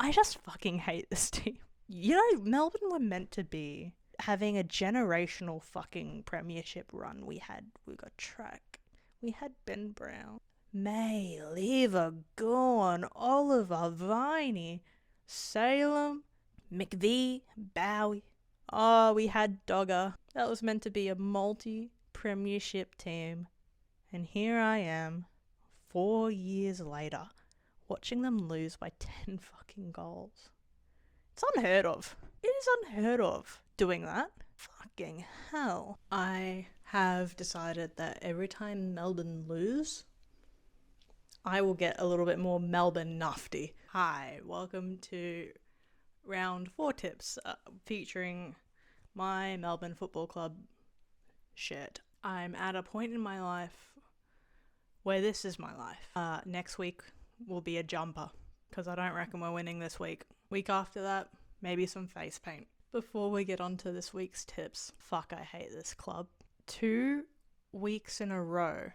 I just fucking hate this team. You know, Melbourne were meant to be having a generational fucking premiership run. We got Track. We had Ben Brown. May, Lever, Gorn, Oliver, Viney, Salem, McVie, Bowie. Oh, we had Dogger. That was meant to be a multi-premiership team. And here I am, 4 years later, watching them lose by 10 fucking goals. It's unheard of. It is unheard of doing that. Fucking hell. I have decided that every time Melbourne lose, I will get a little bit more Melbourne nufty. Hi, welcome to round 4 tips featuring my Melbourne Football Club shirt. I'm at a point in my life where this is my life. Next week will be a jumper because I don't reckon we're winning this week. Week after that, maybe some face paint. Before we get on to this week's tips, fuck, I hate this club. 2 weeks in a row,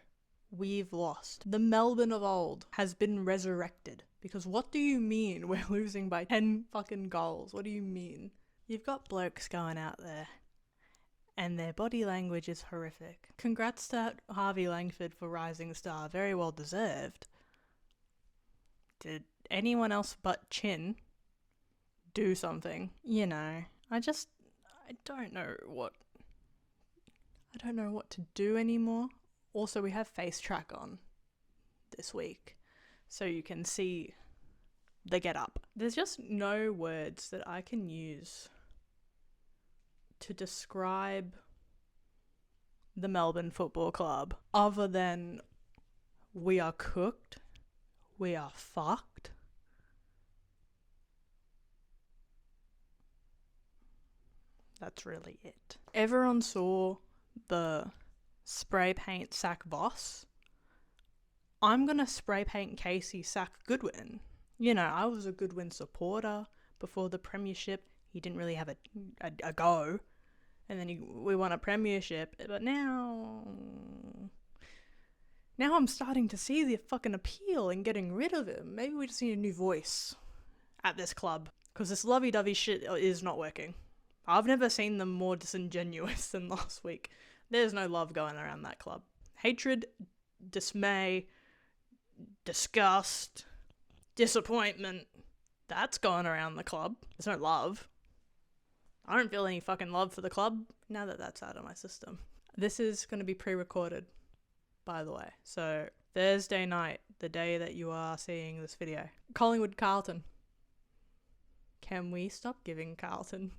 we've lost. The Melbourne of old has been resurrected. Because what do you mean we're losing by 10 fucking goals? What do you mean? You've got blokes going out there and their body language is horrific. Congrats to Harvey Langford for Rising Star. Very well deserved. Did anyone else but Chin do something? You know, I don't know what to do anymore. Also, we have Face Track on this week, so you can see the get up. There's just no words that I can use to describe the Melbourne Football Club other than we are cooked, we are fucked. That's really it. Everyone saw the spray paint sack Voss. I'm gonna spray paint Casey sack Goodwin. You know, I was a Goodwin supporter before the premiership. He didn't really have a go. And then we won a premiership. But now I'm starting to see the fucking appeal in getting rid of him. Maybe we just need a new voice at this club. Because this lovey-dovey shit is not working. I've never seen them more disingenuous than last week. There's no love going around that club. Hatred, dismay, disgust, disappointment. That's going around the club. There's no love. I don't feel any fucking love for the club now that that's out of my system. This is going to be pre-recorded, by the way. So Thursday night, the day that you are seeing this video. Collingwood Carlton. Can we stop giving Carlton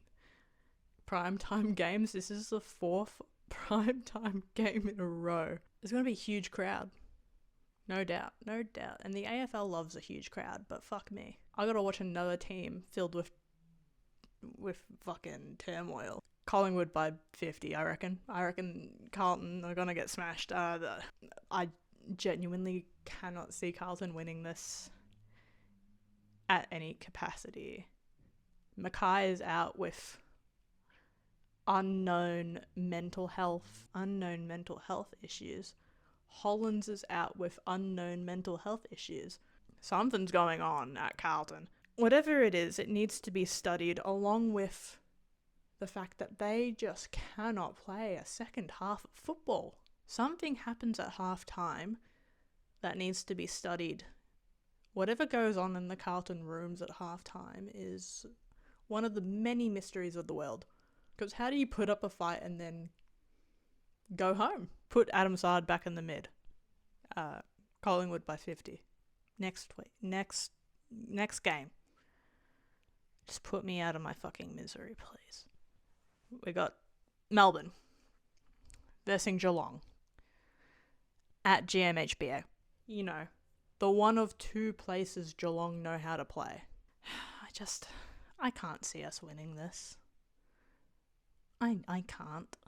primetime games? This is the 4th primetime game in a row. There's going to be a huge crowd. No doubt. And the AFL loves a huge crowd, but fuck me. I gotta watch another team filled with fucking turmoil. Collingwood by 50, I reckon. I reckon Carlton are gonna get smashed. I genuinely cannot see Carlton winning this at any capacity. Mackay is out with unknown mental health issues. Hollands is out with unknown mental health issues. Something's going on at Carlton. Whatever it is, it needs to be studied along with the fact that they just cannot play a second half of football. Something happens at half time that needs to be studied. Whatever goes on in the Carlton rooms at half time is one of the many mysteries of the world. Because how do you put up a fight and then go home? Put Adam Sard back in the mid. Collingwood by 50. Next week. Next game. Just put me out of my fucking misery, please. We got Melbourne versus Geelong at GMHBA. You know, the one of 2 places Geelong know how to play. I can't see us winning this. I can't.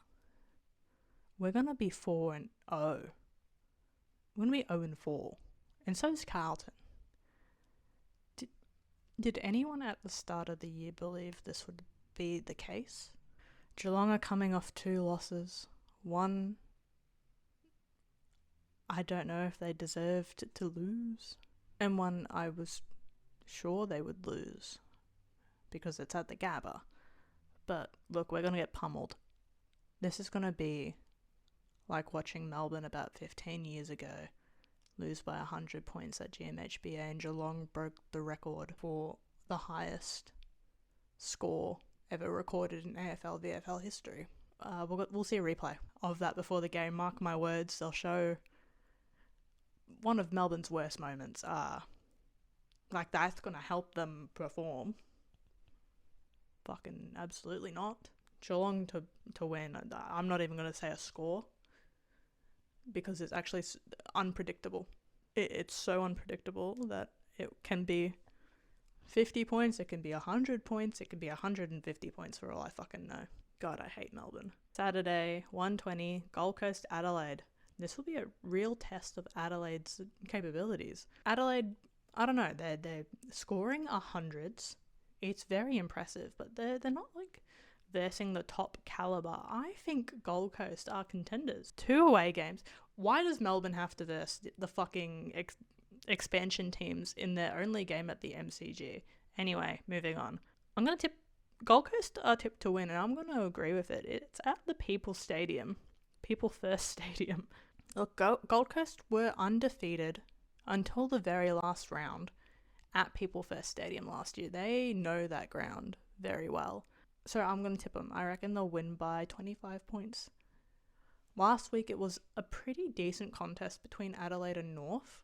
We're going to be 4-0. We're going to be 0-4. And so is Carlton. Did anyone at the start of the year believe this would be the case? Geelong are coming off 2 losses. One, I don't know if they deserved to lose. And one I was Sure, they would lose because it's at the Gabba. But look, we're going to get pummeled. This is going to be like watching Melbourne about 15 years ago lose by 100 points at GMHBA, and Geelong broke the record for the highest score ever recorded in AFL VFL history. We'll see a replay of that before the game. Mark my words, they'll show one of Melbourne's worst moments. Like, that's going to help them perform. Fucking absolutely not. Geelong to win. I'm not even going to say a score because it's actually unpredictable. It's so unpredictable that it can be 50 points, it can be 100 points, it can be 150 points for all I fucking know. God, I hate Melbourne. Saturday, 1:20, Gold Coast, Adelaide. This will be a real test of Adelaide's capabilities. Adelaide, I don't know, they're scoring 100s. It's very impressive, but they're not like versing the top caliber. I think Gold Coast are contenders. 2 away games. Why does Melbourne have to verse the fucking expansion teams in their only game at the MCG? Anyway, moving on. I'm going to tip Gold Coast are tipped to win, and I'm going to agree with it. It's at the People Stadium. People First Stadium. Look, Gold Coast were undefeated until the very last round at People First Stadium last year. They know that ground very well. So I'm going to tip them. I reckon they'll win by 25 points. Last week it was a pretty decent contest between Adelaide and North.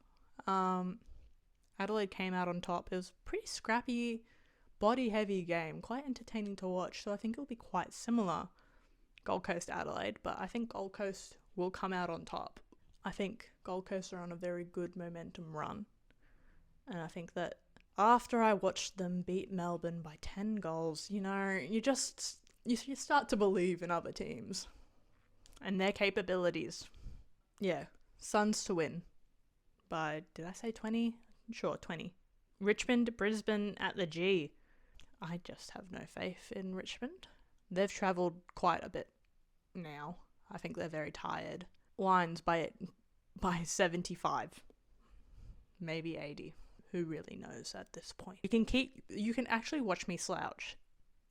Adelaide came out on top. It was a pretty scrappy, body-heavy game. Quite entertaining to watch. So I think it'll be quite similar, Gold Coast Adelaide. But I think Gold Coast will come out on top. I think Gold Coast are on a very good momentum run. And I think that after I watched them beat Melbourne by 10 goals, you know, you start to believe in other teams and their capabilities. Yeah, Suns to win by, did I say 20? Sure, 20. Richmond, Brisbane at the G. I just have no faith in Richmond. They've travelled quite a bit now. I think they're very tired. Lions by 75. Maybe 80. Who really knows at this point? You can actually watch me slouch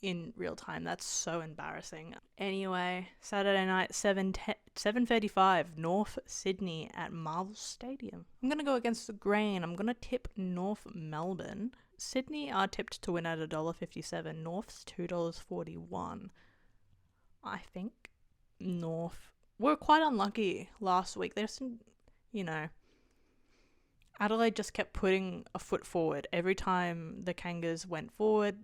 in real time. That's so embarrassing. Anyway, Saturday night, 7:35, North Sydney at Marvel Stadium. I'm going to go against the grain. I'm going to tip North Melbourne. Sydney are tipped to win at $1.57. North's $2.41. I think North were quite unlucky last week. They just, you know, Adelaide just kept putting a foot forward. Every time the Kangas went forward,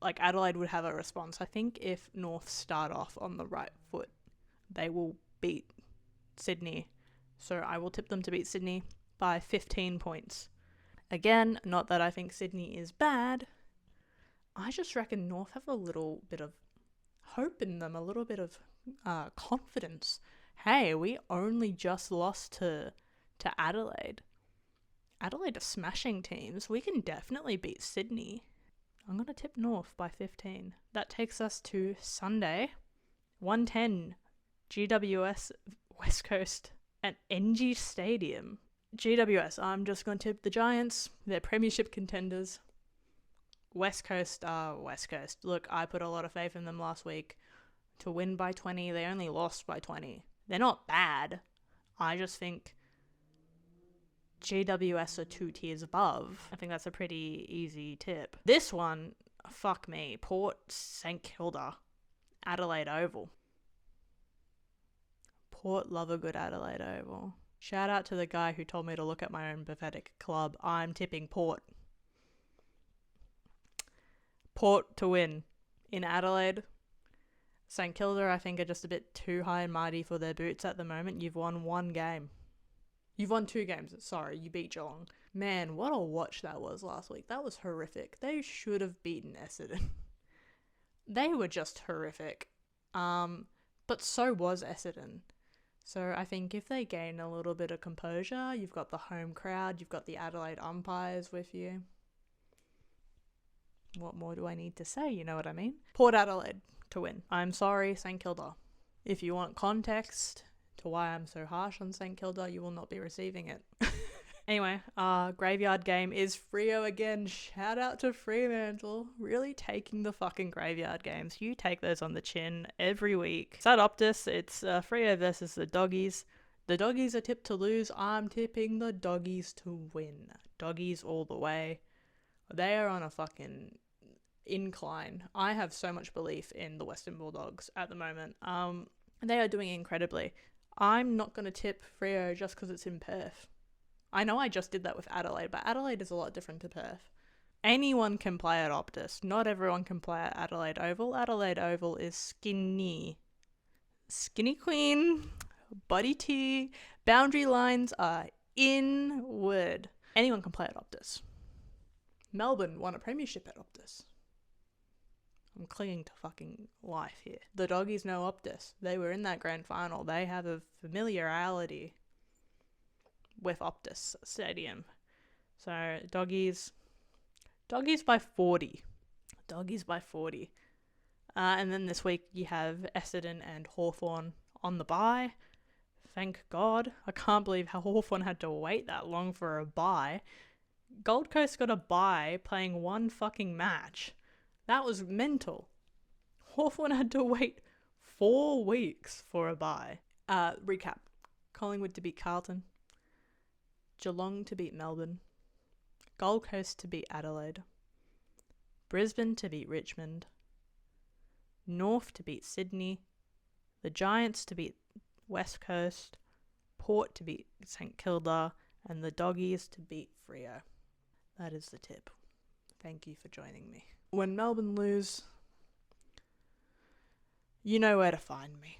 like, Adelaide would have a response. I think if North start off on the right foot, they will beat Sydney. So I will tip them to beat Sydney by 15 points. Again, not that I think Sydney is bad. I just reckon North have a little bit of hope in them, a little bit of confidence. Hey, we only just lost to Adelaide. Adelaide are smashing teams. We can definitely beat Sydney. I'm going to tip North by 15. That takes us to Sunday, 1:10, GWS West Coast at NG Stadium. GWS, I'm just going to tip the Giants. They're premiership contenders. West Coast are West Coast. Look, I put a lot of faith in them last week to win by 20. They only lost by 20. They're not bad. I just think GWS are 2 tiers above. I think that's a pretty easy tip. This one, fuck me. Port St Kilda, Adelaide Oval. Port love a good Adelaide Oval. Shout out to the guy who told me to look at my own pathetic club. I'm tipping Port. Port to win in Adelaide. St Kilda, I think, are just a bit too high and mighty for their boots at the moment. You've won 1 game. You've won 2 games. Sorry, you beat Geelong. Man, what a watch that was last week. That was horrific. They should have beaten Essendon. They were just horrific. But so was Essendon. So I think if they gain a little bit of composure, you've got the home crowd, you've got the Adelaide umpires with you. What more do I need to say? You know what I mean? Port Adelaide to win. I'm sorry, St Kilda. If you want context to why I'm so harsh on St Kilda, you will not be receiving it. Anyway, graveyard game is Freo again. Shout out to Fremantle. Really taking the fucking graveyard games. You take those on the chin every week. It's at Optus. It's Freo versus the Doggies. The Doggies are tipped to lose. I'm tipping the Doggies to win. Doggies all the way. They are on a fucking incline. I have so much belief in the Western Bulldogs at the moment. They are doing incredibly. I'm not going to tip Freo just because it's in Perth. I know I just did that with Adelaide, but Adelaide is a lot different to Perth. Anyone can play at Optus. Not everyone can play at Adelaide Oval. Adelaide Oval is skinny. Skinny queen. Body T. Boundary lines are inward. Anyone can play at Optus. Melbourne won a premiership at Optus. I'm clinging to fucking life here. The Doggies know Optus. They were in that grand final. They have a familiarity with Optus Stadium. So Doggies by 40. Doggies by 40. And then this week you have Essendon and Hawthorn on the bye. Thank God. I can't believe how Hawthorn had to wait that long for a bye. Gold Coast got a bye playing one fucking match. That was mental. Hawthorn had to wait 4 weeks for a bye. Recap. Collingwood to beat Carlton. Geelong to beat Melbourne. Gold Coast to beat Adelaide. Brisbane to beat Richmond. North to beat Sydney. The Giants to beat West Coast. Port to beat St Kilda. And the Doggies to beat Freo. That is the tip. Thank you for joining me. When Melbourne lose, you know where to find me.